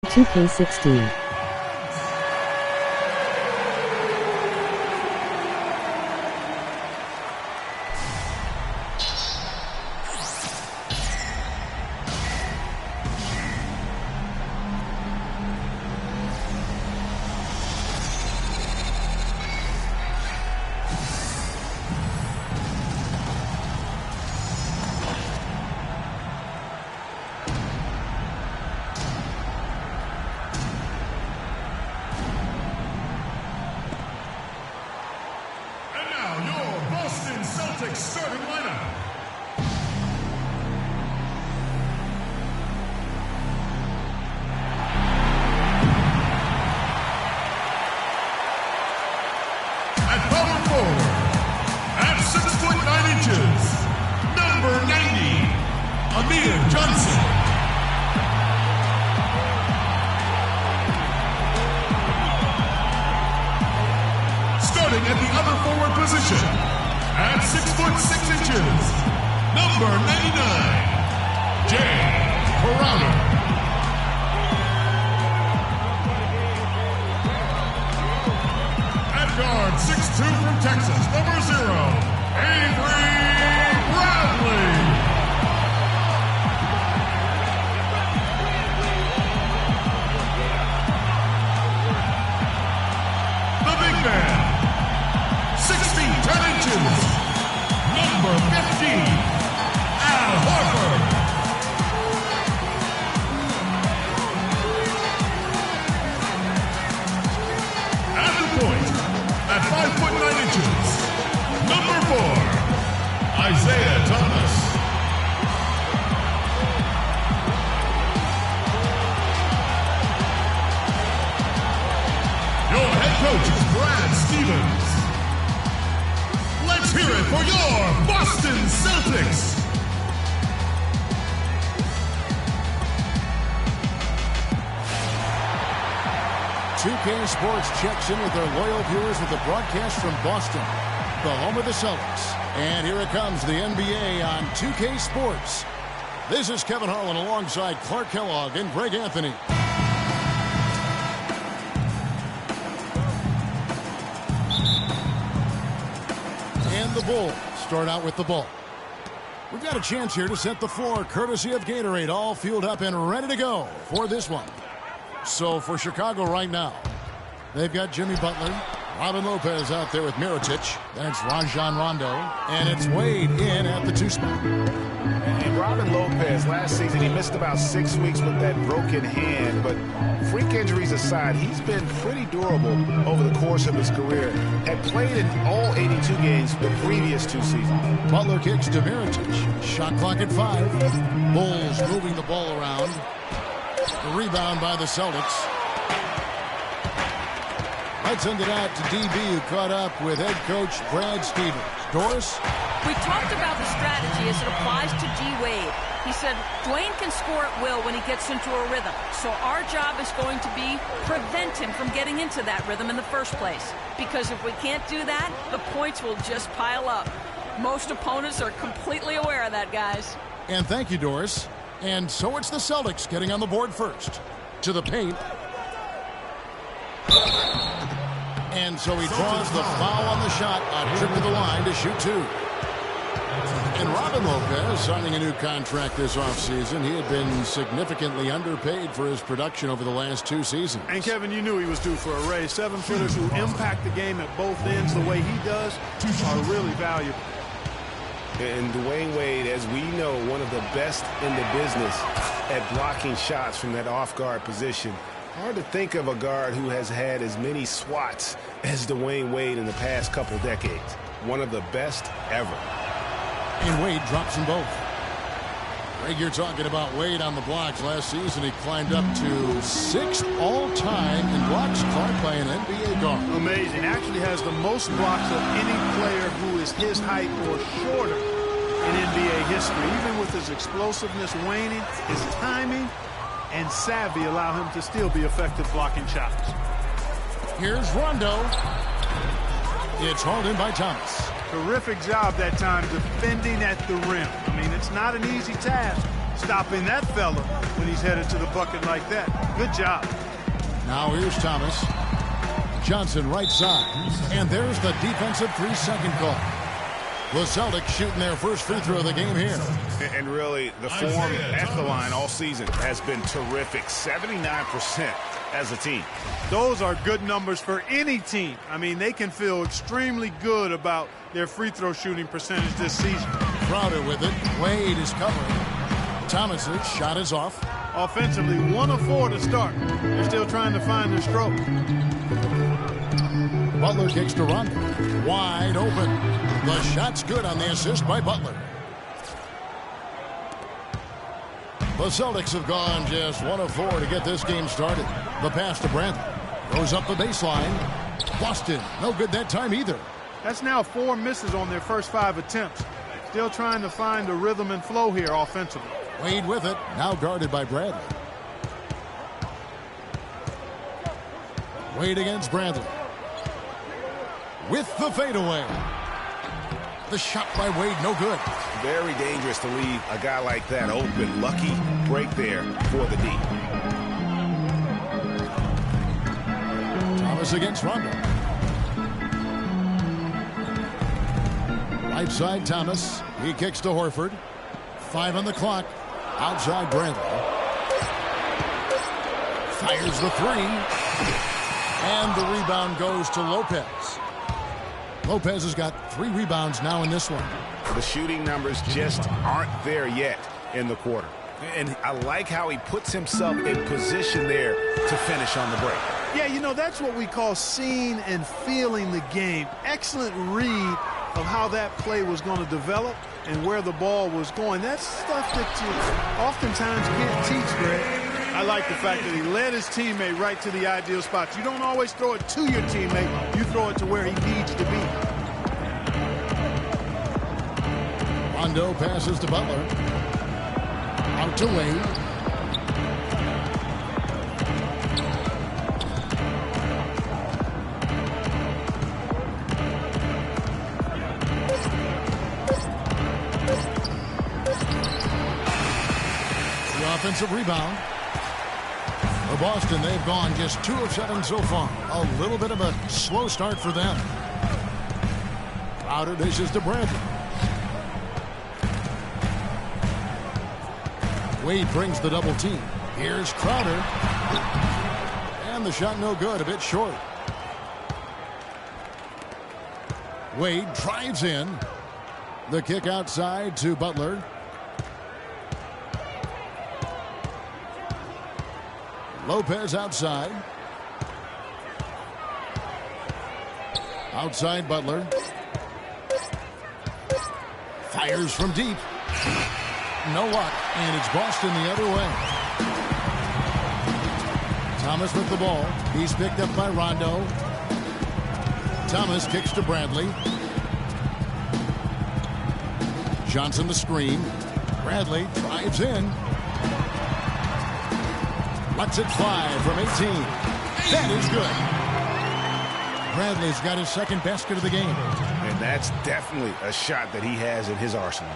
2K16. Celtics starting lineup. At power forward, at 6'9", number 90, Amir Johnson. Starting at the other forward position, at 6'6", number 99, Jay Crowder. At guard, 6'2" from Texas, number 0, Avery Bradley. The big man, 6 feet 10 inches, number 15, Al Horford. At the point, at 5'9", number 4, Isaiah Thomas. Your head coach is Brad Stevens. Let's hear it for your Boston Celtics. "2K Sports" checks in with their loyal viewers with the broadcast from Boston, the home of the Celtics. And here it comes, the NBA on 2K Sports. This is Kevin Harlan alongside Clark Kellogg and Greg Anthony. And the Bulls start out with the ball. We've got a chance here to set the floor, courtesy of Gatorade, all fueled up and ready to go for this one. So for Chicago right now, they've got Jimmy Butler, Robin Lopez out there with Mirotic. That's Rajon Rondo, and it's Wade in at the 2 spot. And Robin Lopez, last season, he missed about 6 weeks with that broken hand, but freak injuries aside, he's been pretty durable over the course of his career. Had played in all 82 games the previous 2 seasons. Butler kicks to Mirotic. Shot clock at 5. Bulls moving the ball around. The rebound by the Celtics. Let's send it out to DB, who caught up with head coach Brad Stevens. Doris? We talked about the strategy as it applies to D-Wade. He said Dwayne can score at will when he gets into a rhythm. So our job is going to be prevent him from getting into that rhythm in the first place. Because if we can't do that, the points will just pile up. Most opponents are completely aware of that, guys. And thank you, Doris. And so it's the Celtics getting on the board first. To the paint. And so he draws the foul on the shot. A trip to the line to shoot 2. And Robin Lopez signing a new contract this offseason. He had been significantly underpaid for his production over the last 2 seasons. And Kevin, you knew he was due for a raise. 7-footers who impact the game at both ends the way he does are really valuable. And Dwayne Wade, as we know, one of the best in the business at blocking shots from that off-guard position. Hard to think of a guard who has had as many swats as Dwayne Wade in the past couple decades. One of the best ever. And Wade drops them both. Greg, you're talking about Wade on the blocks. Last season, he climbed up to 6th all-time in blocks, Clark, by an NBA guard. Amazing. Actually has the most blocks of any player who is his height or shorter in NBA history. Even with his explosiveness waning, his timing and savvy allow him to still be effective blocking shots. Here's Rondo. It's hauled in by Thomas. Terrific job that time defending at the rim. I mean, it's not an easy task stopping that fella when he's headed to the bucket like that. Good job. Now here's Thomas. Johnson right side. And there's the defensive 3-second call. The Celtics shooting their first free throw of the game here. And really, the form at the line all season has been terrific. 79% as a team. Those are good numbers for any team. I mean, they can feel extremely good about their free throw shooting percentage this season. Crowder with it. Wade is covering. Thomas's shot is off. Offensively, 1 of 4 to start. They're still trying to find their stroke. Butler kicks to Rondo. Wide open. The shot's good on the assist by Butler. The Celtics have gone just 1 of 4 to get this game started. The pass to Brantley. Goes up the baseline. Boston, no good that time either. That's now 4 misses on their first 5 attempts. Still trying to find the rhythm and flow here offensively. Wade with it, now guarded by Bradley. Wade against Bradley. With the fadeaway. The shot by Wade, no good. Very dangerous to leave a guy like that open. Lucky break there for the D. Thomas against Rondo. Right side Thomas. He kicks to Horford. 5 on the clock. Outside Bradley. Fires the 3. And the rebound goes to Lopez. Lopez has got 3 rebounds now in this one. The shooting numbers just aren't there yet in the quarter. And I like how he puts himself in position there to finish on the break. Yeah, you know, that's what we call seeing and feeling the game. Excellent read of how that play was going to develop and where the ball was going. That's stuff that you oftentimes can't teach, Greg. I like the fact that he led his teammate right to the ideal spots. You don't always throw it to your teammate. You throw it to where he needs to be. Rondo passes to Butler. Out to Wade. The offensive rebound. For Boston, they've gone just 2 of 7 so far. A little bit of a slow start for them. Crowder dishes to Bradley. Wade brings the double team. Here's Crowder. And the shot no good, a bit short. Wade drives in. The kick outside to Butler. Lopez outside. Outside Butler. Fires from deep. No luck, and it's Boston the other way. Thomas with the ball. He's picked up by Rondo. Thomas kicks to Bradley. Johnson the screen. Bradley drives in. Lets it fly from 18. That is good. Bradley's got his second basket of the game. And that's definitely a shot that he has in his arsenal.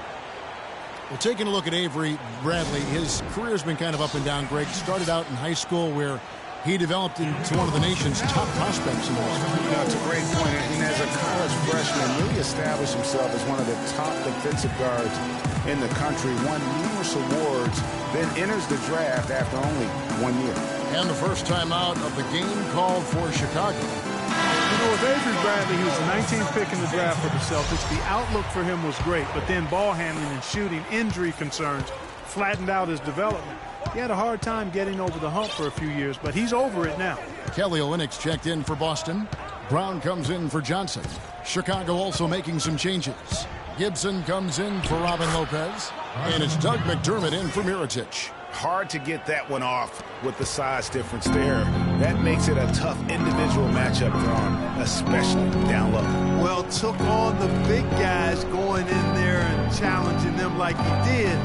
Well, taking a look at Avery Bradley, his career's been kind of up and down, Greg. Started out in high school where he developed into one of the nation's top prospects in the league. You know, it's a great point. And as a college freshman, really established himself as one of the top defensive guards in the country, won numerous awards, then enters the draft after only 1 year. And the first time out of the game called for Chicago. You know, with Avery Bradley, he was the 19th pick in the draft for the Celtics. The outlook for him was great, but then ball handling and shooting, injury concerns flattened out his development. He had a hard time getting over the hump for a few years, but he's over it now. Kelly Olynyk checked in for Boston. Brown comes in for Johnson. Chicago also making some changes. Gibson comes in for Robin Lopez. And it's Doug McDermott in for Mirotic. Hard to get that one off with the size difference there. That makes it a tough individual matchup for him, especially down low. Well, took on the big guys going in there and challenging them like he did.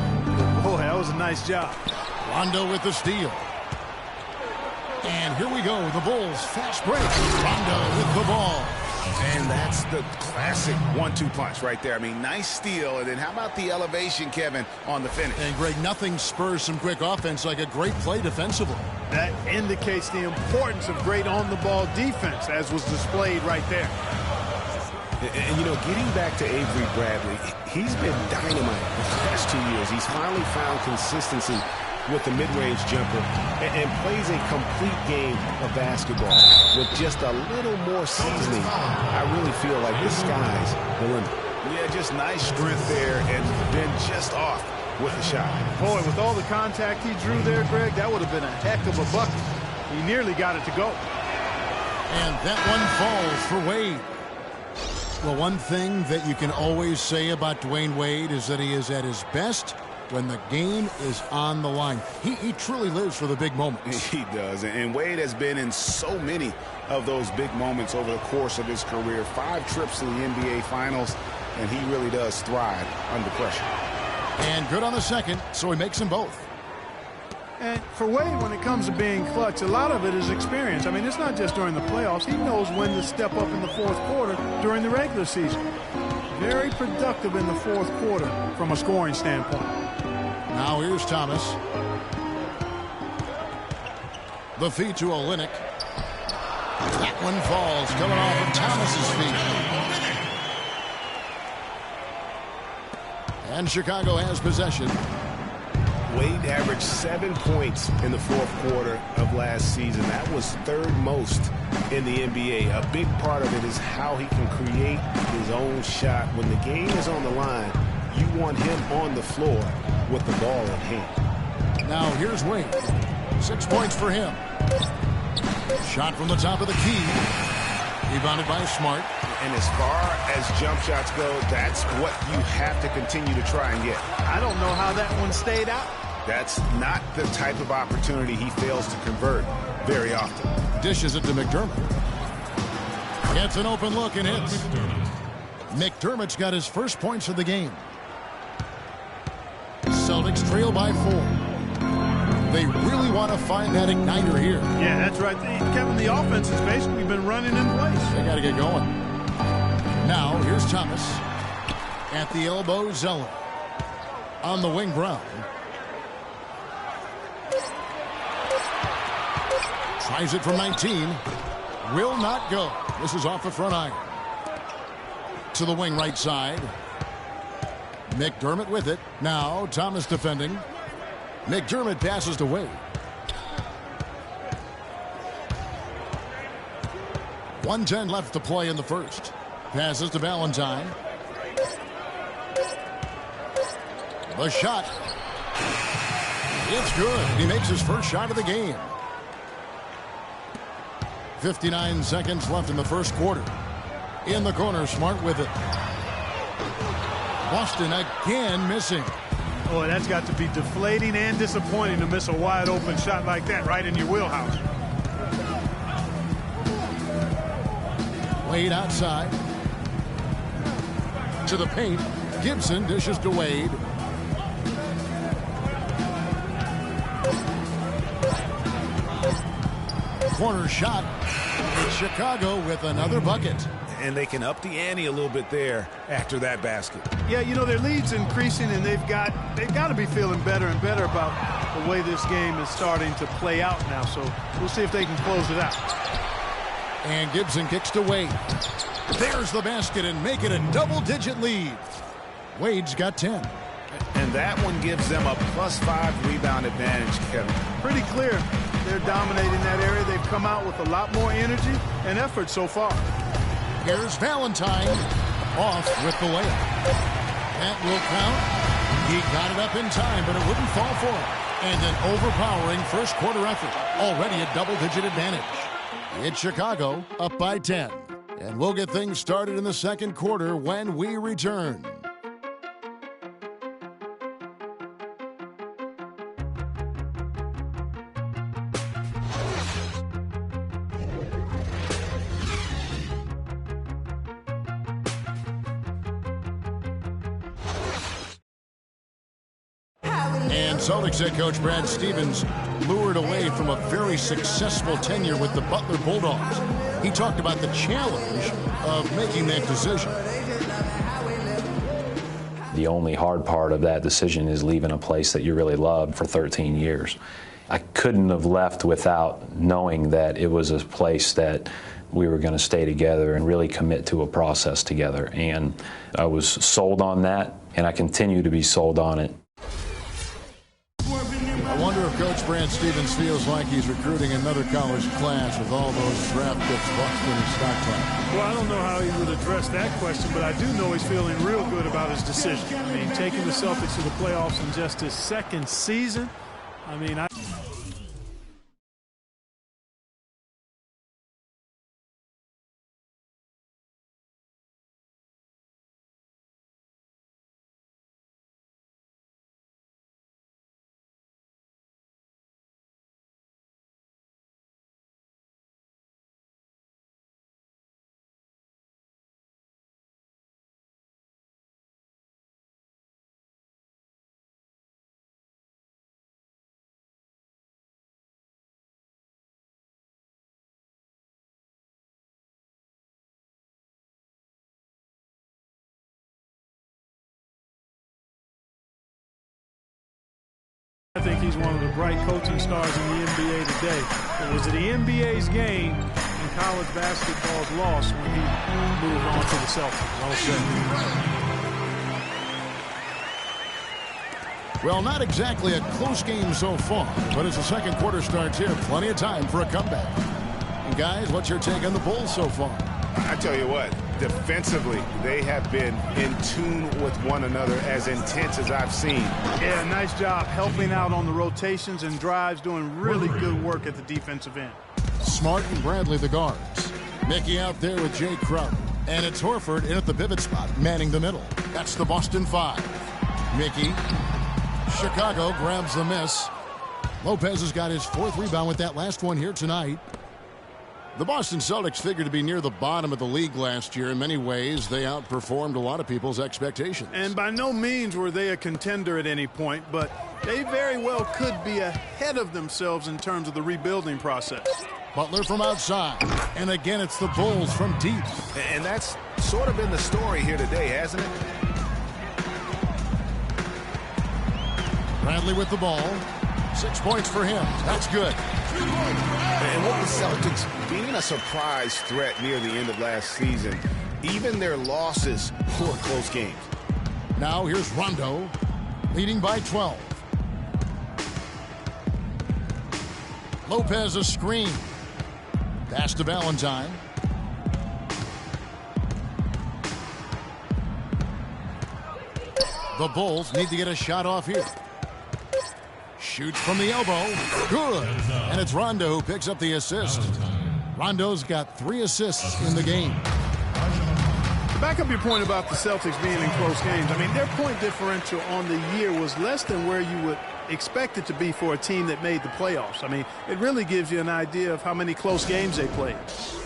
Boy, that was a nice job. Rondo with the steal. And here we go, the Bulls fast break. Rondo with the ball. And that's the classic 1-2 punch right there. I mean, nice steal. And then how about the elevation, Kevin, on the finish? And, Greg, nothing spurs some quick offense like a great play defensively. That indicates the importance of great on-the-ball defense, as was displayed right there. And, you know, getting back to Avery Bradley, he's been dynamite the past 2 years. He's finally found consistency with the mid-range jumper and plays a complete game of basketball with just a little more seasoning. I really feel like the sky's the limit. Yeah, just nice strength there and then just off with the shot. Boy, with all the contact he drew there, Greg, that would have been a heck of a bucket. He nearly got it to go. And that one falls for Wade. Well, one thing that you can always say about Dwayne Wade is that he is at his best when the game is on the line. He truly lives for the big moments. He does, and Wade has been in so many of those big moments over the course of his career. 5 trips to the NBA Finals, and he really does thrive under pressure. And good on the second, so he makes them both. And for Wade, when it comes to being clutch, a lot of it is experience. I mean, it's not just during the playoffs. He knows when to step up in the fourth quarter during the regular season. Very productive in the fourth quarter from a scoring standpoint. Now here's Thomas. The feed to Olynyk. That one falls, coming off of Thomas's feet. And Chicago has possession. Wade averaged 7 points in the fourth quarter of last season. That was 3rd most in the NBA. A big part of it is how he can create his own shot. When the game is on the line, you want him on the floor with the ball at hand. Now here's Wade. 6 points for him. Shot from the top of the key. Rebounded by Smart. And as far as jump shots go, that's what you have to continue to try and get. I don't know how that one stayed out. That's not the type of opportunity he fails to convert very often. Dishes it to McDermott. Gets an open look and hits. McDermott's got his first points of the game. Celtics trail by 4. They really want to find that igniter here. Yeah, that's right. Kevin, the offense has basically been running in place. They got to get going. Now, here's Thomas. At the elbow, Zeller. On the wing, Brown. Tries it from 19. Will not go. This is off the front iron. To the wing right side. McDermott with it. Now, Thomas defending. McDermott passes to Wade. 1:10 left to play in the first. Passes to Valentine. The shot. It's good. He makes his first shot of the game. 59 seconds left in the first quarter. In the corner, Smart with it. Boston again missing. Boy, that's got to be deflating and disappointing to miss a wide open shot like that right in your wheelhouse. Wade outside. To the paint. Gibson dishes to Wade. Corner shot. It's Chicago with another bucket. And they can up the ante a little bit there after that basket. Yeah, you know, their lead's increasing, and they've got to be feeling better and better about the way this game is starting to play out now. So we'll see if they can close it out. And Gibson kicks to Wade. There's the basket and make it a double-digit lead. Wade's got 10. And that one gives them a +5 rebound advantage, Kevin. Pretty clear. They're dominating that area. They've come out with a lot more energy and effort so far. Here's Valentine. Off with the layup. That will count. He got it up in time, but it wouldn't fall for him. And an overpowering first quarter effort. Already a double-digit advantage. It's Chicago up by 10. And we'll get things started in the second quarter when we return. And Celtics head coach Brad Stevens lured away from a very successful tenure with the Butler Bulldogs. He talked about the challenge of making that decision. The only hard part of that decision is leaving a place that you really loved for 13 years. I couldn't have left without knowing that it was a place that we were going to stay together and really commit to a process together. And I was sold on that, and I continue to be sold on it. I wonder if Coach Brad Stevens feels like he's recruiting another college class with all those draft picks Boston and stockpile. Well, I don't know how he would address that question, but I do know he's feeling real good about his decision. I mean, taking the Celtics to the playoffs in just his second season, I mean, I think he's one of the bright coaching stars in the NBA today. It was the NBA's game and college basketball's loss when he moved on to the Celtics. Well said. Well, not exactly a close game so far, but as the second quarter starts here, plenty of time for a comeback. And guys, what's your take on the Bulls so far? I tell you what, defensively, they have been in tune with one another as intense as I've seen. Yeah, nice job helping out on the rotations and drives, doing really good work at the defensive end. Smart and Bradley the guards. Mickey out there with Jay Crowder. And it's Horford in at the pivot spot, manning the middle. That's the Boston 5. Mickey. Chicago grabs the miss. Lopez has got his 4th rebound with that last one here tonight. The Boston Celtics figured to be near the bottom of the league last year. In many ways, they outperformed a lot of people's expectations. And by no means were they a contender at any point, but they very well could be ahead of themselves in terms of the rebuilding process. Butler from outside. And again, it's the Bulls from deep. And that's sort of been the story here today, hasn't it? Bradley with the ball. 6 points for him. That's good. And with the Celtics being a surprise threat near the end of last season, even their losses were close games. Now here's Rondo, leading by 12. Lopez a screen. Pass to Valentine. The Bulls need to get a shot off here. Shoots from the elbow. Good. And it's Rondo who picks up the assist. Rondo's got 3 assists in the game. To back up your point about the Celtics being in close games, I mean, their point differential on the year was less than where you would expect it to be for a team that made the playoffs. I mean, it really gives you an idea of how many close games they played.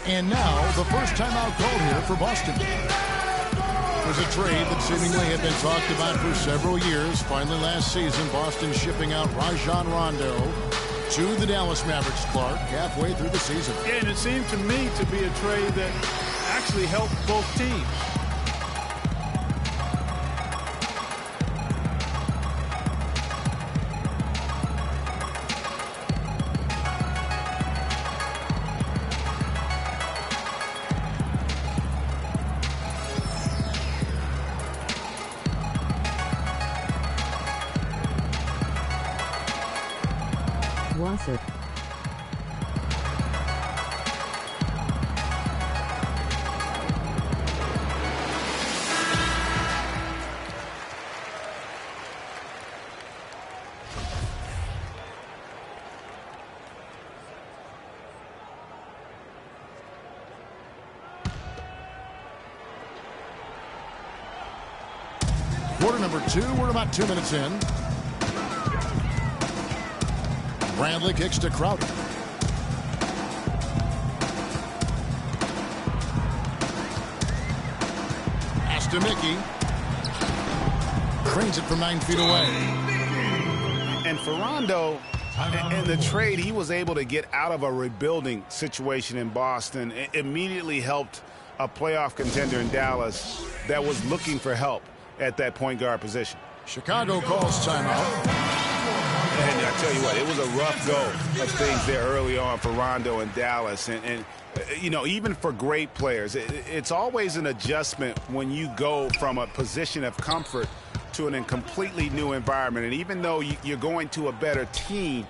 And now, the first timeout called here for Boston. Was a trade that seemingly had been talked about for several years. Finally, last season, Boston shipping out Rajon Rondo to the Dallas Mavericks, Clark, halfway through the season. Yeah, and it seemed to me to be a trade that actually helped both teams. Wasser. Quarter number 2, we're about 2 minutes in. Bradley kicks to Crowder. Pass to Mickey. Cranes it from 9 feet away. And for Rondo, in the trade, he was able to get out of a rebuilding situation in Boston. It immediately helped a playoff contender in Dallas that was looking for help at that point guard position. Chicago calls timeout. And I tell you what, it was a rough go of things there early on for Rondo and Dallas. And you know, even for great players, it's always an adjustment when you go from a position of comfort to a completely new environment. And even though you're going to a better team,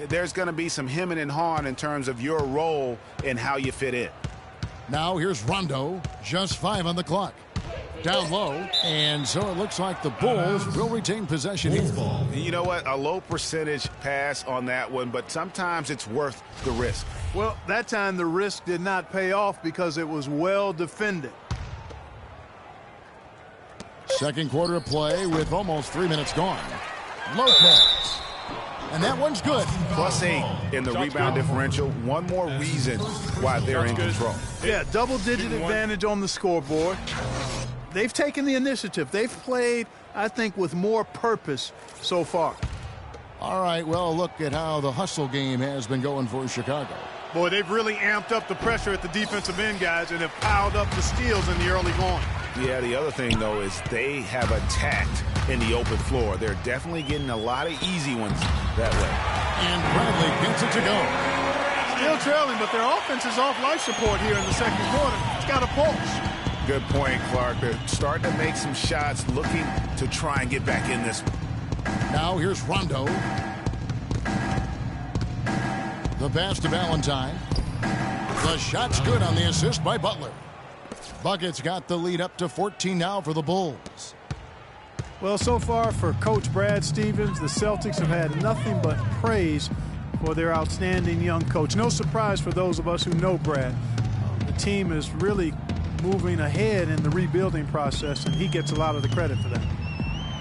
there's going to be some hemming and hawing in terms of your role and how you fit in. Now here's Rondo, just 5 on the clock. Down low, and so it looks like the Bulls will retain possession here. You know what? A low percentage pass on that one, but sometimes it's worth the risk. Well, that time the risk did not pay off because it was well defended. Second quarter of play with almost 3 minutes gone. Lopez. And that one's good. +8 in the rebound differential. One more reason why they're in control. Yeah, double-digit advantage on the scoreboard. They've taken the initiative. They've played, I think, with more purpose so far. All right, well, look at how the hustle game has been going for Chicago. Boy, they've really amped up the pressure at the defensive end, guys, and have piled up the steals in the early going. Yeah, the other thing, though, is they have attacked in the open floor. They're definitely getting a lot of easy ones that way. And Bradley gets it to go. Still trailing, but their offense is off life support here in the second quarter. It's got a pulse. Good point, Clark. They're starting to make some shots, looking to try and get back in this one. Now here's Rondo. The pass to Valentine. The shot's good on the assist by Butler. Buckets got the lead up to 14 now for the Bulls. Well, so far for Coach Brad Stevens, the Celtics have had nothing but praise for their outstanding young coach. No surprise for those of us who know Brad. The team is really moving ahead in the rebuilding process, and he gets a lot of the credit for that.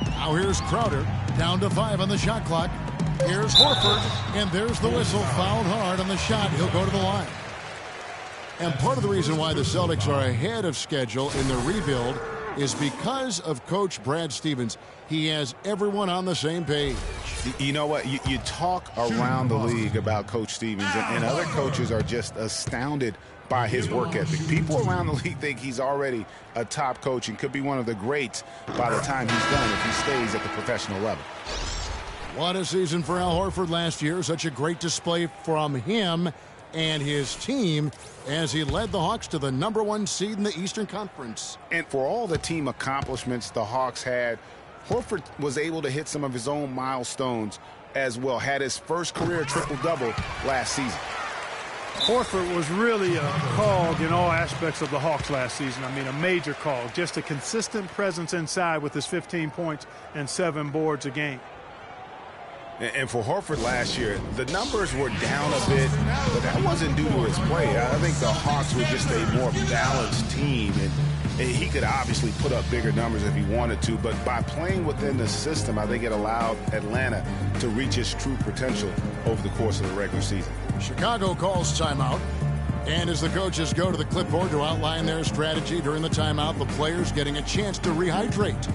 Now here's Crowder, down to 5 on the shot clock. Here's Horford, and there's the whistle. Fouled hard on the shot. He'll go to the line. And part of the reason why the Celtics are ahead of schedule in the rebuild is because of Coach Brad Stevens. He has everyone on the same page. You know what? You talk around the league about Coach Stevens, and other coaches are just astounded by his work ethic. People around the league think he's already a top coach and could be one of the greats by the time he's done if he stays at the professional level. What a season for Al Horford last year. Such a great display from him and his team as he led the Hawks to the #1 seed in the Eastern Conference. And for all the team accomplishments the Hawks had, Horford was able to hit some of his own milestones as well. Had his first career triple-double last season. Horford was really a cog in all aspects of the Hawks last season. I mean, a major cog. Just a consistent presence inside with his 15 points and 7 boards a game. And for Horford last year, the numbers were down a bit, but that wasn't due to his play. I think the Hawks were just a more balanced team, and he could obviously put up bigger numbers if he wanted to, but by playing within the system, I think it allowed Atlanta to reach its true potential over the course of the regular season. Chicago calls timeout. And as the coaches go to the clipboard to outline their strategy during the timeout, the players getting a chance to rehydrate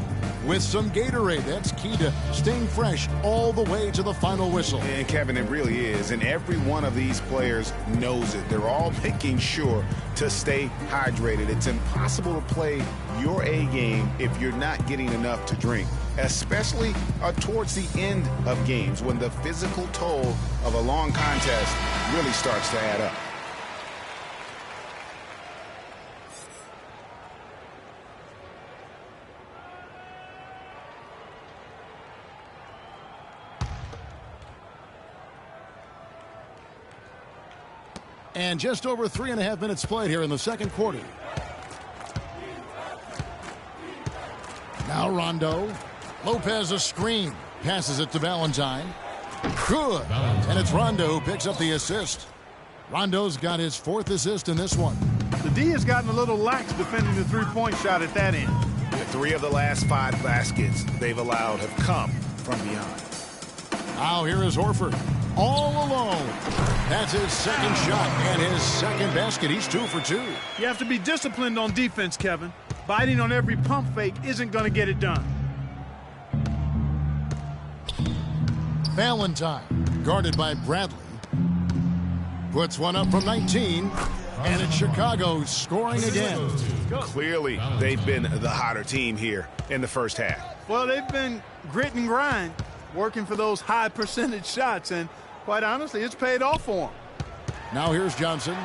with some Gatorade. That's key to staying fresh all the way to the final whistle. And Kevin, it really is. And every one of these players knows it. They're all making sure to stay hydrated. It's impossible to play your A game if you're not getting enough to drink, especially towards the end of games when the physical toll of a long contest really starts to add up. And just over 3.5 minutes played here in the second quarter. Now Rondo. Lopez a screen. Passes it to Valentine. Good. And it's Rondo who picks up the assist. Rondo's got his 4th assist in this one. The D has gotten a little lax defending the three-point shot at that end. 3 of the last 5 baskets they've allowed have come from beyond. Now here is Horford. All alone. That's his second shot and his second basket. He's 2 for 2. You have to be disciplined on defense, Kevin. Biting on every pump fake isn't going to get it done. Valentine, guarded by Bradley, puts one up from 19. And it's Chicago scoring again. Clearly, they've been the hotter team here in the first half. Well, they've been grit and grind, working for those high percentage shots, and quite honestly, it's paid off for them. Now here's Johnson.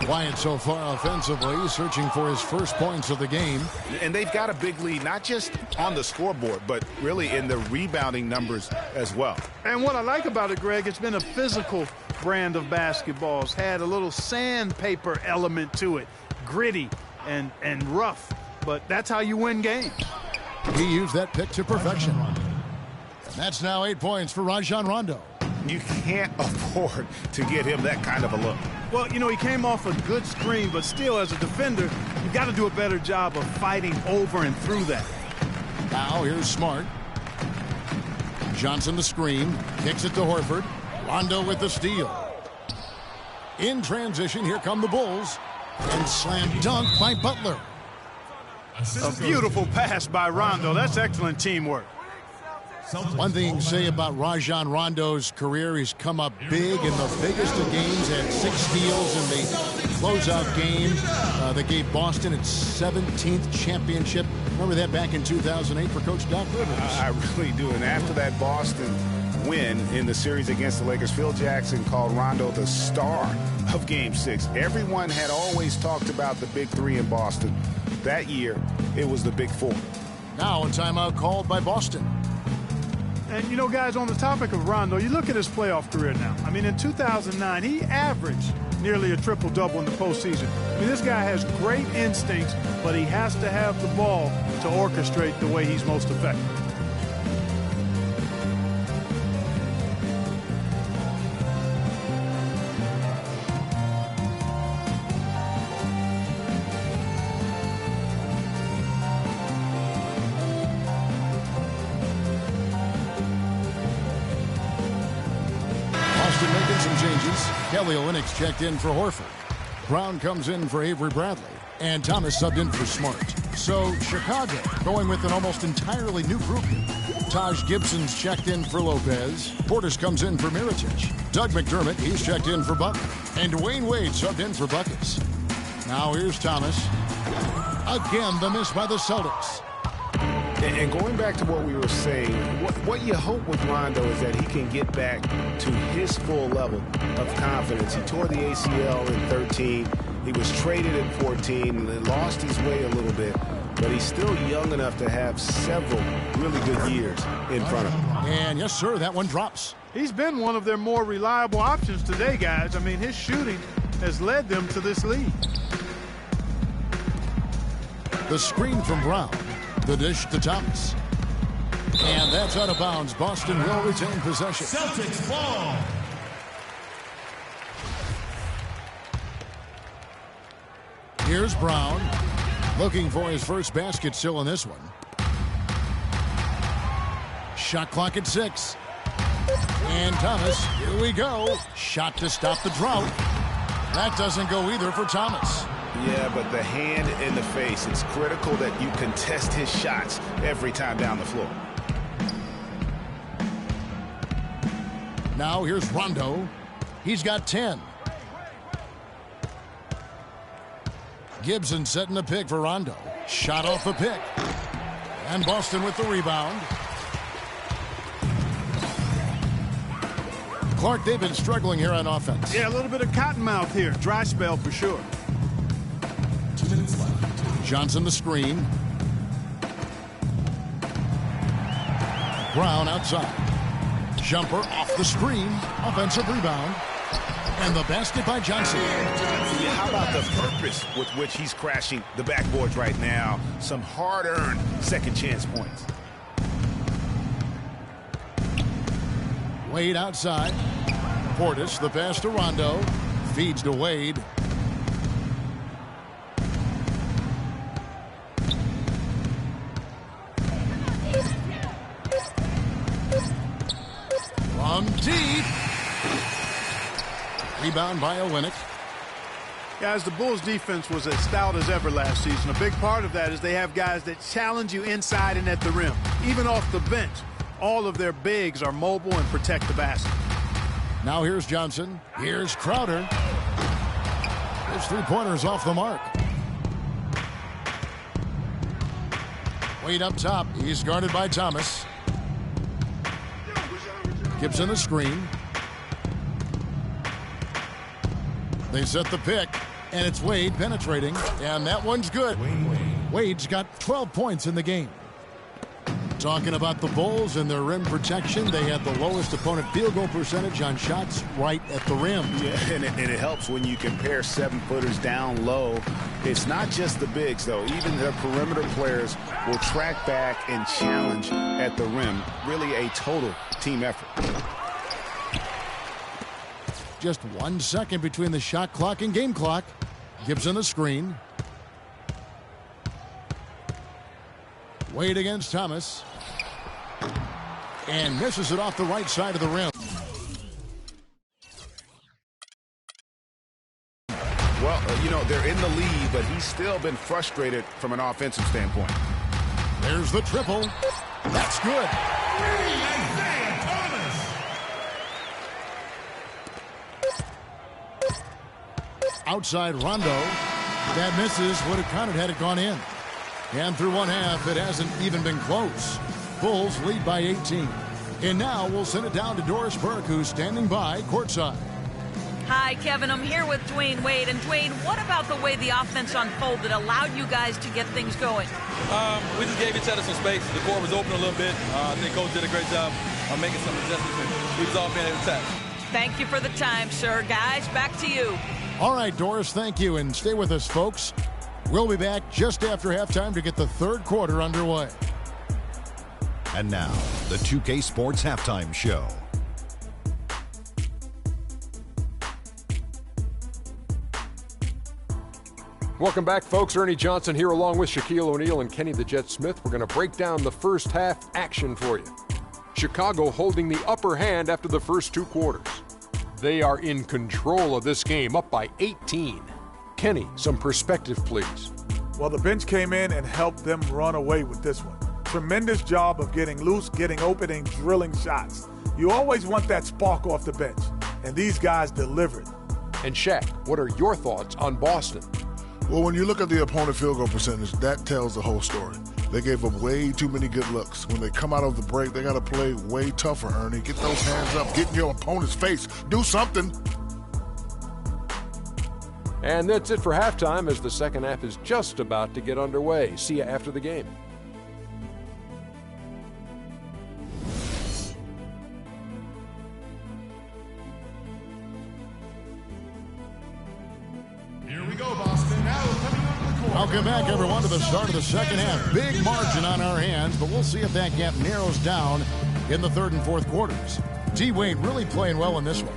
Quiet so far offensively, searching for his first points of the game. And they've got a big lead, not just on the scoreboard, but really in the rebounding numbers as well. And what I like about it, Greg, it's been a physical brand of basketball. It's had a little sandpaper element to it, gritty and rough, but that's how you win games. He used that pick to perfection. And that's now 8 points for Rajon Rondo. You can't afford to get him that kind of a look. Well, you know, he came off a good screen, but still, as a defender, you got to do a better job of fighting over and through that. Now here's Smart. Johnson the screen, kicks it to Horford. Rondo with the steal. In transition, here come the Bulls. And slam dunk by Butler. A beautiful pass by Rondo. That's excellent teamwork. One thing you can say about Rajon Rondo's career, he's come up big in the biggest of games, had 6 steals in the closeout game that gave Boston its 17th championship. Remember that back in 2008 for Coach Doc Rivers? I really do. And after that Boston win in the series against the Lakers, Phil Jackson called Rondo the star of Game 6. Everyone had always talked about the big 3 in Boston. That year, it was the big 4. Now a timeout called by Boston. And, you know, guys, on the topic of Rondo, you look at his playoff career now. I mean, in 2009, he averaged nearly a triple-double in the postseason. I mean, this guy has great instincts, but he has to have the ball to orchestrate the way he's most effective. Kelly Olynyk checked in for Horford. Brown comes in for Avery Bradley. And Thomas subbed in for Smart. So Chicago going with an almost entirely new group. Taj Gibson's checked in for Lopez. Portis comes in for Mirotic. Doug McDermott, he's checked in for Butler. And Dwayne Wade subbed in for Buckets. Now here's Thomas. Again, the miss by the Celtics. And going back to what we were saying, what you hope with Rondo is that he can get back to his full level of confidence. He tore the ACL in 13. He was traded in 14 and lost his way a little bit. But he's still young enough to have several really good years in front of him. And yes, sir, that one drops. He's been one of their more reliable options today, guys. I mean, his shooting has led them to this lead. The screen from Brown. The dish to Thomas. And that's out of bounds. Boston will retain possession. Celtics ball. Here's Brown. Looking for his first basket still in this one. Shot clock at 6. And Thomas, here we go. Shot to stop the drought. That doesn't go either for Thomas. Yeah, but the hand in the face, it's critical that you contest his shots every time down the floor. Now here's Rondo. He's got 10. Gibson setting the pick for Rondo. Shot off the pick. And Boston with the rebound. Clark, they've been struggling here on offense. Yeah, a little bit of cottonmouth here. Dry spell for sure. 2 minutes left. Johnson the screen. Brown outside. Jumper off the screen. Offensive rebound. And the basket by Johnson. Yeah, how about the purpose with which he's crashing the backboards right now? Some hard-earned second chance points. Wade outside. Portis, the pass to Rondo. Feeds to Wade. From deep. Rebound by Olynyk. Guys, the Bulls' defense was as stout as ever last season. A big part of that is they have guys that challenge you inside and at the rim. Even off the bench, all of their bigs are mobile and protect the basket. Now here's Johnson. Here's Crowder. His three-pointer's off the mark. Wade up top. He's guarded by Thomas. Gibson the screen. They set the pick, and it's Wade penetrating, and that one's good. Wade's got 12 points in the game. Talking about the Bulls and their rim protection, they had the lowest opponent field goal percentage on shots right at the rim. Yeah, and it helps when you compare 7-footers down low. It's not just the bigs, though. Even the perimeter players will track back and challenge at the rim. Really a total team effort. Just 1 second between the shot clock and game clock. Gibson the screen. Wade against Thomas. And misses it off the right side of the rim. Well, you know, they're in the lead, but he's still been frustrated from an offensive standpoint. There's the triple. That's good. Outside Rondo. That misses. Would have counted had it gone in. And through one half, it hasn't even been close. Bulls lead by 18. And now we'll send it down to Doris Burke, who's standing by courtside. Hi, Kevin. I'm here with Dwayne Wade. And Dwayne, what about the way the offense unfolded allowed you guys to get things going? We just gave each other some space. The court was open a little bit. I think Coach did a great job on making some adjustments, and we was all being able to attack. Thank you for the time, sir. Guys, back to you. All right, Doris, thank you. And stay with us, folks. We'll be back just after halftime to get the third quarter underway. And now, the 2K Sports Halftime Show. Welcome back, folks. Ernie Johnson here along with Shaquille O'Neal and Kenny the Jet Smith. We're going to break down the first half action for you. Chicago holding the upper hand after the first two quarters. They are in control of this game, up by 18. Kenny, some perspective, please. Well, the bench came in and helped them run away with this one. Tremendous job of getting loose, getting open, and drilling shots. You always want that spark off the bench, and these guys delivered. And Shaq, what are your thoughts on Boston? Well, when you look at the opponent field goal percentage, that tells the whole story. They gave up way too many good looks. When they come out of the break, they got to play way tougher, Ernie. Get those hands up. Get in your opponent's face. Do something. And that's it for halftime as the second half is just about to get underway. See you after the game. Here we go, Boston. Now coming on the court. Welcome back, everyone, to the start of the second half. Big margin on our hands, but we'll see if that gap narrows down in the third and fourth quarters. D-Wade really playing well in this one.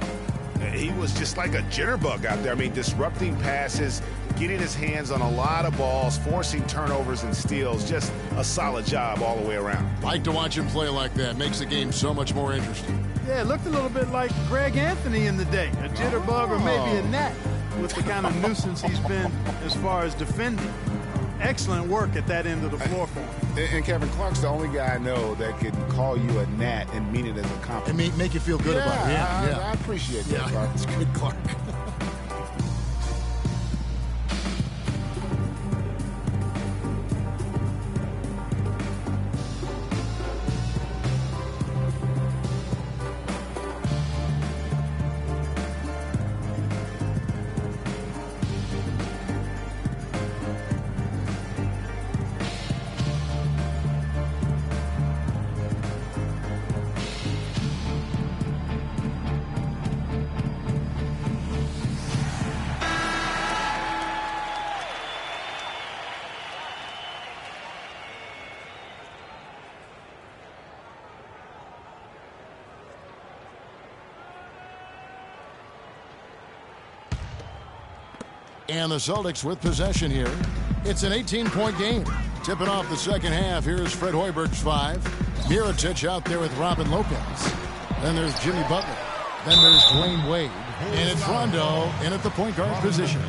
He was just like a jitterbug out there. I mean, disrupting passes, getting his hands on a lot of balls, forcing turnovers and steals. Just a solid job all the way around. Like to watch him play like that. Makes the game so much more interesting. Yeah, it looked a little bit like Greg Anthony in the day. A jitterbug or maybe a gnat with the kind of nuisance he's been as far as defending. Excellent work at that end of the floor for him. And Kevin Clark's the only guy I know that can call you a gnat and mean it as a compliment. And make you feel good about it. Yeah, I appreciate that, Clark. It's good, Clark. And the Celtics with possession here. It's an 18-point game. Tipping off the second half. Here's Fred Hoiberg's 5. Mirotic out there with Robin Lopez. Then there's Jimmy Butler. Then there's Dwayne Wade. And it's Rondo in at the point guard position.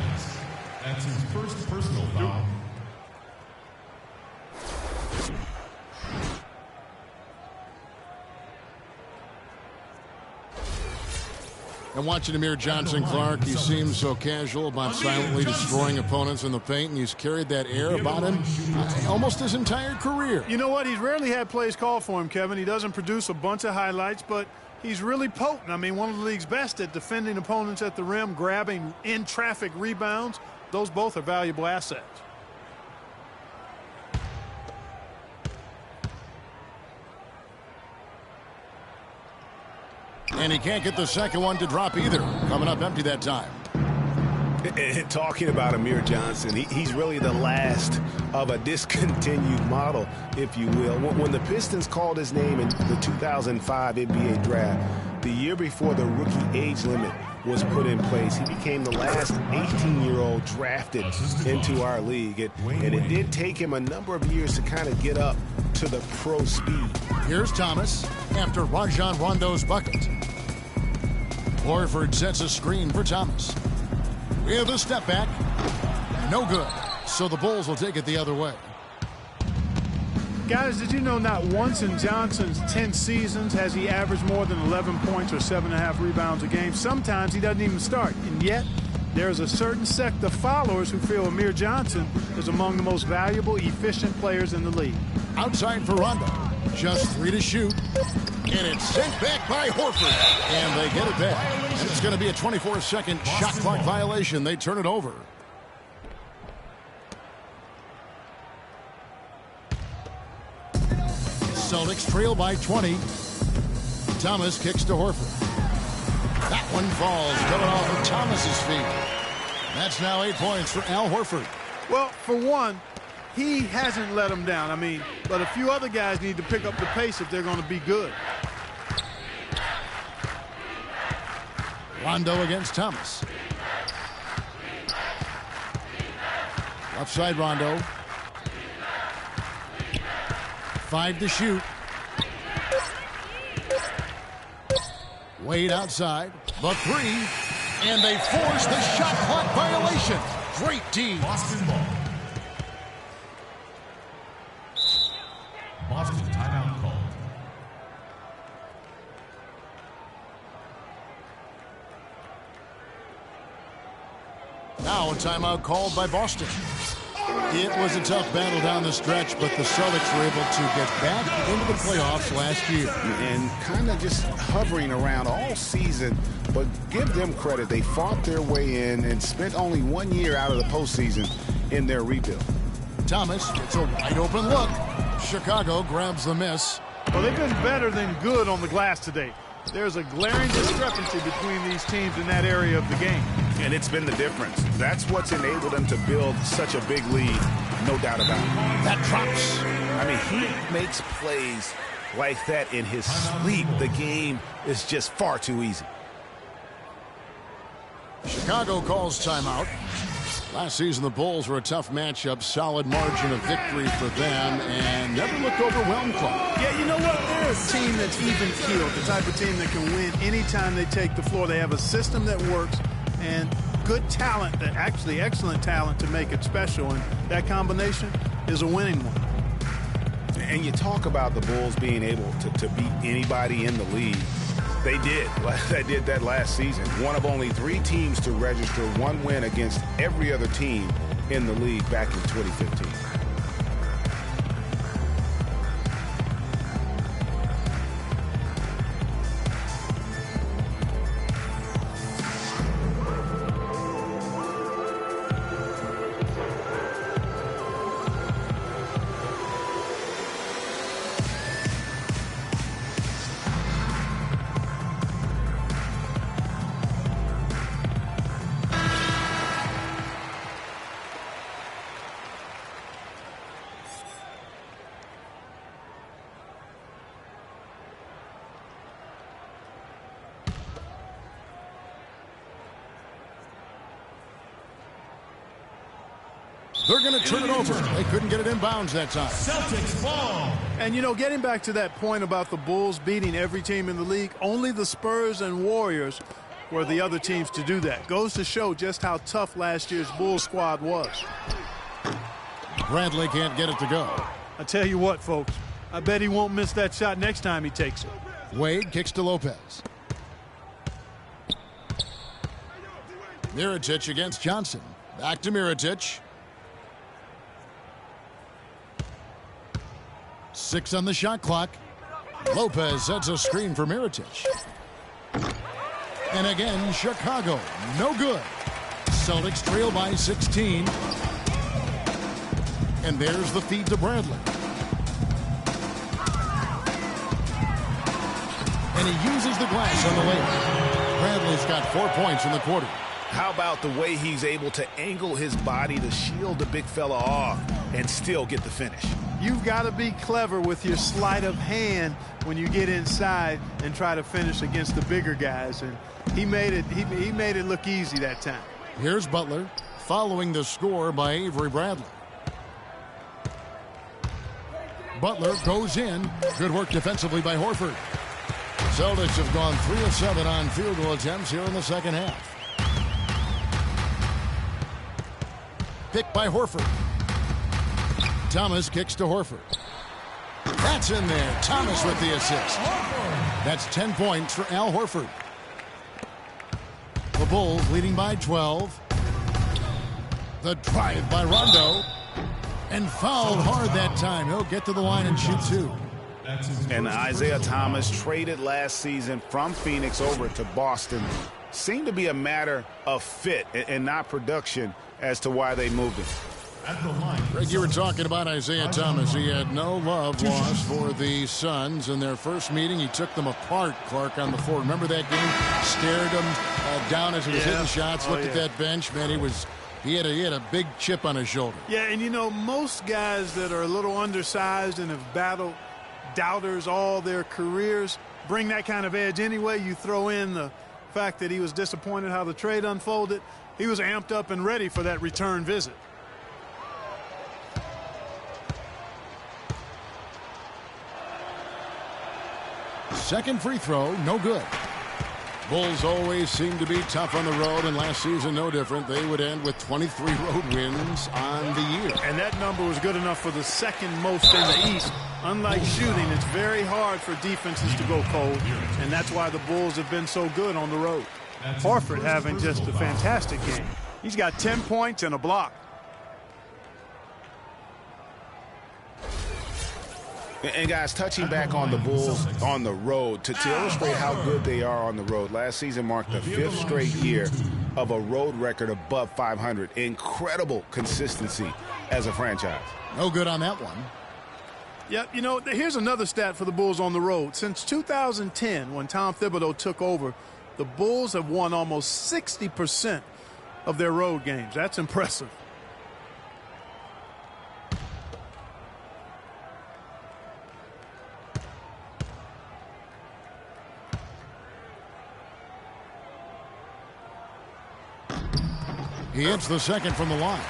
That's his first personal foul. And watching Amir Johnson Clark, he seems so casual about silently destroying opponents in the paint, and he's carried that air about him almost his entire career. You know what? He's rarely had plays called for him, Kevin. He doesn't produce a bunch of highlights, but he's really potent. I mean, one of the league's best at defending opponents at the rim, grabbing in-traffic rebounds. Those both are valuable assets. And he can't get the second one to drop either. Coming up empty that time. And talking about Amir Johnson, he's really the last of a discontinued model, if you will. When the Pistons called his name in the 2005 NBA draft, the year before the rookie age limit was put in place, he became the last 18-year-old drafted into our league. And it did take him a number of years to kind of get up to the pro speed. Here's Thomas after Rajon Rondo's bucket. Horford sets a screen for Thomas. With a step back. No good. So the Bulls will take it the other way. Guys, did you know not once in Johnson's 10 seasons has he averaged more than 11 points or 7.5 rebounds a game? Sometimes he doesn't even start. And yet, there's a certain sect of followers who feel Amir Johnson is among the most valuable, efficient players in the league. Outside for Rondo. Just 3 to shoot. And it's sent back by Horford. And they get it back. And it's going to be a 24-second shot clock violation. They turn it over. Celtics trail by 20. Thomas kicks to Horford. That one falls, coming off of Thomas's feet. That's now 8 points for Al Horford. Well, for one, he hasn't let them down. I mean, but a few other guys need to pick up the pace if they're going to be good. Rondo against Thomas. Left side Rondo. 5 to shoot. Wade outside. The 3. And they force the shot clock violation. Great D. Boston ball. Boston timeout called. Now a timeout called by Boston. It was a tough battle down the stretch, but the Celtics were able to get back into the playoffs last year. And kind of just hovering around all season, but give them credit. They fought their way in and spent only 1 year out of the postseason in their rebuild. Thomas gets a wide open look. Chicago grabs the miss. Well, they've been better than good on the glass today. There's a glaring discrepancy between these teams in that area of the game. And it's been the difference. That's what's enabled them to build such a big lead, no doubt about it. That drops. I mean, he makes plays like that in his sleep. The game is just far too easy. Chicago calls timeout. Last season, the Bulls were a tough matchup, solid margin of victory for them, and never looked overwhelmed, Clark. Yeah, you know what? They're a team that's even-keeled, the type of team that can win anytime they take the floor. They have a system that works and good talent, that actually excellent talent to make it special, and that combination is a winning one. And you talk about the Bulls being able to beat anybody in the league. They did. They did that last season. One of only 3 teams to register 1 win against every other team in the league back in 2015. They're going to turn it over. They couldn't get it inbounds that time. Celtics ball. And, you know, getting back to that point about the Bulls beating every team in the league, only the Spurs and Warriors were the other teams to do that. Goes to show just how tough last year's Bulls squad was. Bradley can't get it to go. I tell you what, folks, I bet he won't miss that shot next time he takes it. Wade kicks to Lopez. Mirotic against Johnson. Back to Mirotic. 6 on the shot clock. Lopez sets a screen for Mirotic. And again, Chicago, no good. Celtics trail by 16. And there's the feed to Bradley. And he uses the glass on the layup. Bradley's got 4 points in the quarter. How about the way he's able to angle his body to shield the big fella off and still get the finish? You've got to be clever with your sleight of hand when you get inside and try to finish against the bigger guys. And he made it look easy that time. Here's Butler following the score by Avery Bradley. Butler goes in. Good work defensively by Horford. Celtics have gone 3 of 7 on field goal attempts here in the second half. Pick by Horford. Thomas kicks to Horford. That's in there. Thomas with the assist. That's 10 points for Al Horford. The Bulls leading by 12. The drive by Rondo. And fouled hard that time. He'll get to the line and shoot 2. And Isaiah Thomas, traded last season from Phoenix over to Boston, seemed to be a matter of fit and not production as to why they moved him. Greg, you were talking about Isaiah Thomas. He had no love lost for the Suns. In their first meeting, he took them apart, Clark, on the floor. Remember that game? Stared him down as he was hitting shots, looked at that bench. Man, he had a big chip on his shoulder. Yeah, and you know, most guys that are a little undersized and have battled doubters all their careers bring that kind of edge anyway. You throw in the fact that he was disappointed how the trade unfolded. He was amped up and ready for that return visit. Second free throw, no good. Bulls always seem to be tough on the road, and last season no different. They would end with 23 road wins on the year. And that number was good enough for the second most in the East. Unlike shooting, it's very hard for defenses to go cold, and that's why the Bulls have been so good on the road. Horford having just a fantastic game. He's got 10 points and a block. And guys, touching back on the Bulls on the road, to illustrate how good they are on the road, last season marked the 5th straight year of a road record above 500. Incredible consistency as a franchise. No good on that one. Yep, you know, here's another stat for the Bulls on the road. Since 2010, when Tom Thibodeau took over, the Bulls have won almost 60% of their road games. That's impressive. He hits the second from the line.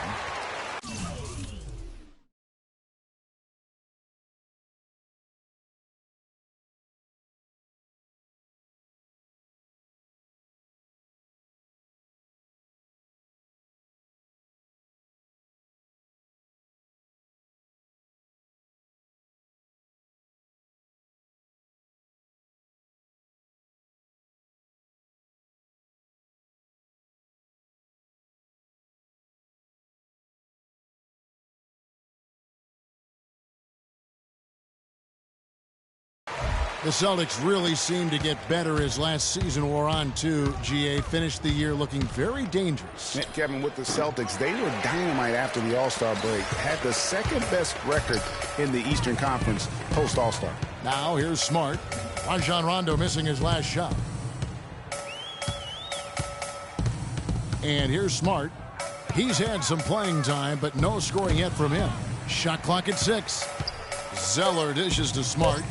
The Celtics really seemed to get better as last season wore on, too. GA finished the year looking very dangerous. Kevin, with the Celtics, they were dynamite after the All-Star break. Had the second best record in the Eastern Conference post-All-Star. Now here's Smart. Rajon Rondo missing his last shot. And here's Smart. He's had some playing time, but no scoring yet from him. Shot clock at 6. Zeller dishes to Smart.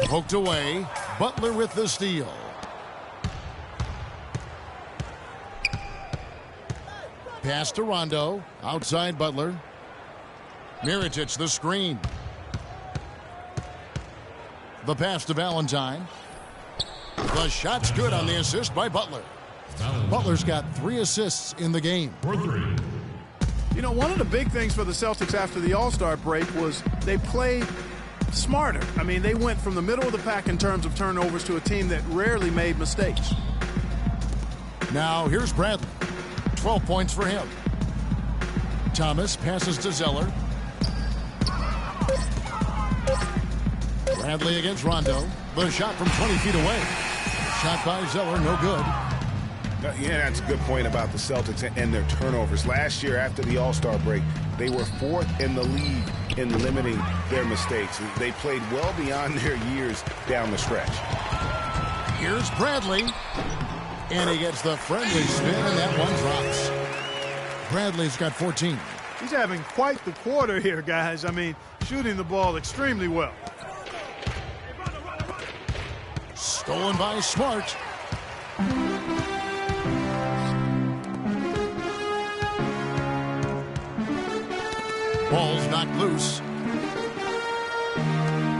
Poked away. Butler with the steal. Pass to Rondo. Outside Butler. Mirotic the screen. The pass to Valentine. The shot's good on the assist by Butler. Butler's got 3 assists in the game. You know, one of the big things for the Celtics after the All-Star break was they played smarter. I mean, they went from the middle of the pack in terms of turnovers to a team that rarely made mistakes. Now here's Bradley. 12 points for him. Thomas passes to Zeller. Bradley against Rondo. The shot from 20 feet away. Shot by Zeller, no good. Yeah, that's a good point about the Celtics and their turnovers. Last year, after the All-Star break, they were 4th in the league in limiting their mistakes. They played well beyond their years down the stretch. Here's Bradley. And he gets the friendly spin, and that one drops. Bradley's got 14. He's having quite the quarter here, guys. I mean, shooting the ball extremely well. Stolen by Smart. Ball's knocked loose.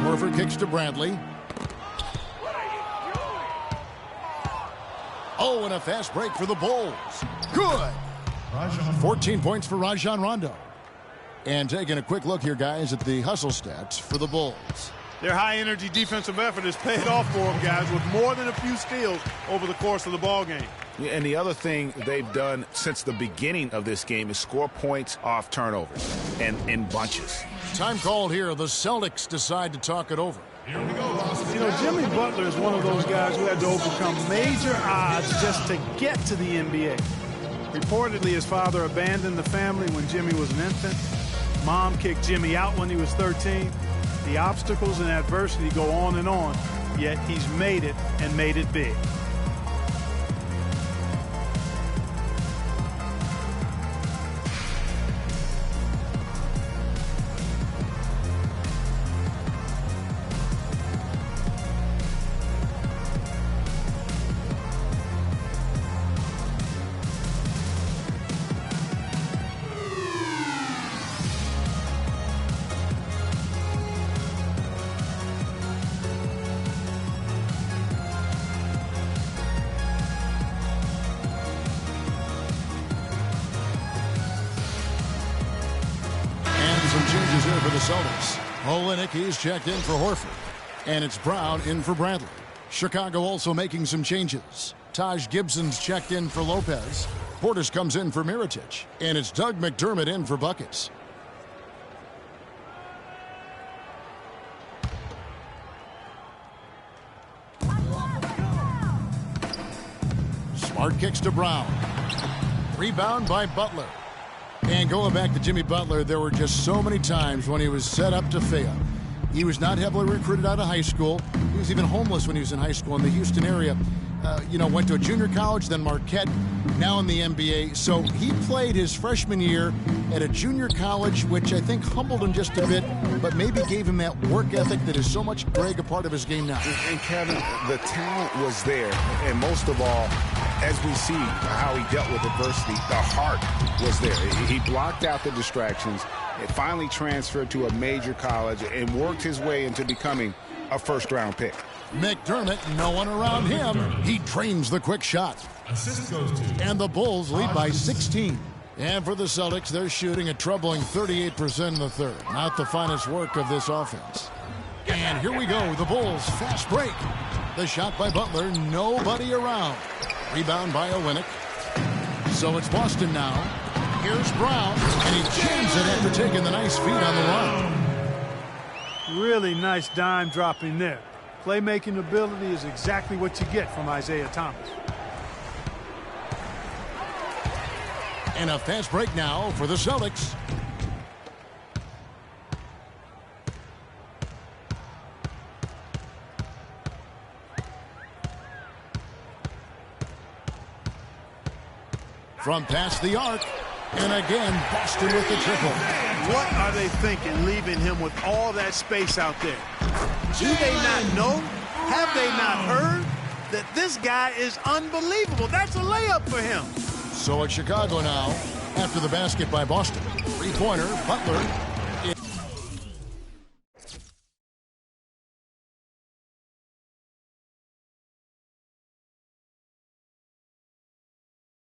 Horford kicks to Bradley. Oh, and a fast break for the Bulls. Good. 14 points for Rajon Rondo. And taking a quick look here, guys, at the hustle stats for the Bulls. Their high-energy defensive effort has paid off for them, guys, with more than a few steals over the course of the ball game. Yeah, and the other thing they've done since the beginning of this game is score points off turnovers and in bunches. Time called here. The Celtics decide to talk it over. You know, Jimmy Butler is one of those guys who had to overcome major odds just to get to the NBA. Reportedly, his father abandoned the family when Jimmy was an infant. Mom kicked Jimmy out when he was 13. The obstacles and adversity go on, yet he's made it and made it big. Changes here for the Celtics. Olynyk checked in for Horford. And it's Brown in for Bradley. Chicago also making some changes. Taj Gibson's checked in for Lopez. Portis comes in for Mirotic. And it's Doug McDermott in for buckets. Smart kicks to Brown. Rebound by Butler. And going back to Jimmy Butler, there were just so many times when he was set up to fail. He was not heavily recruited out of high school. He was even homeless when he was in high school in the Houston area. Went to a junior college, then Marquette, now in the NBA. So he played his freshman year at a junior college, which I think humbled him just a bit, but maybe gave him that work ethic that is so much, Greg, a part of his game now. And Kevin, the talent was there. And most of all, as we see how he dealt with adversity, the heart was there. He blocked out the distractions. It finally transferred to a major college and worked his way into becoming a first-round pick. McDermott, no one around him. He trains the quick shot. Assist goes to. And the Bulls lead by 16. And for the Celtics, they're shooting a troubling 38% in the third. Not the finest work of this offense. And here we go. The Bulls fast break. The shot by Butler. Nobody around. Rebound by Olynyk. So it's Boston now. Here's Brown. And he jams it after taking the nice feed on the run. Really nice dime dropping there. Playmaking ability is exactly what you get from Isaiah Thomas. And a fast break now for the Celtics. From past the arc. And again, Boston with the triple. What are they thinking, leaving him with all that space out there? Do they not know? Have they not heard that this guy is unbelievable? That's a layup for him. So it's Chicago now after the basket by Boston. Three-pointer, Butler.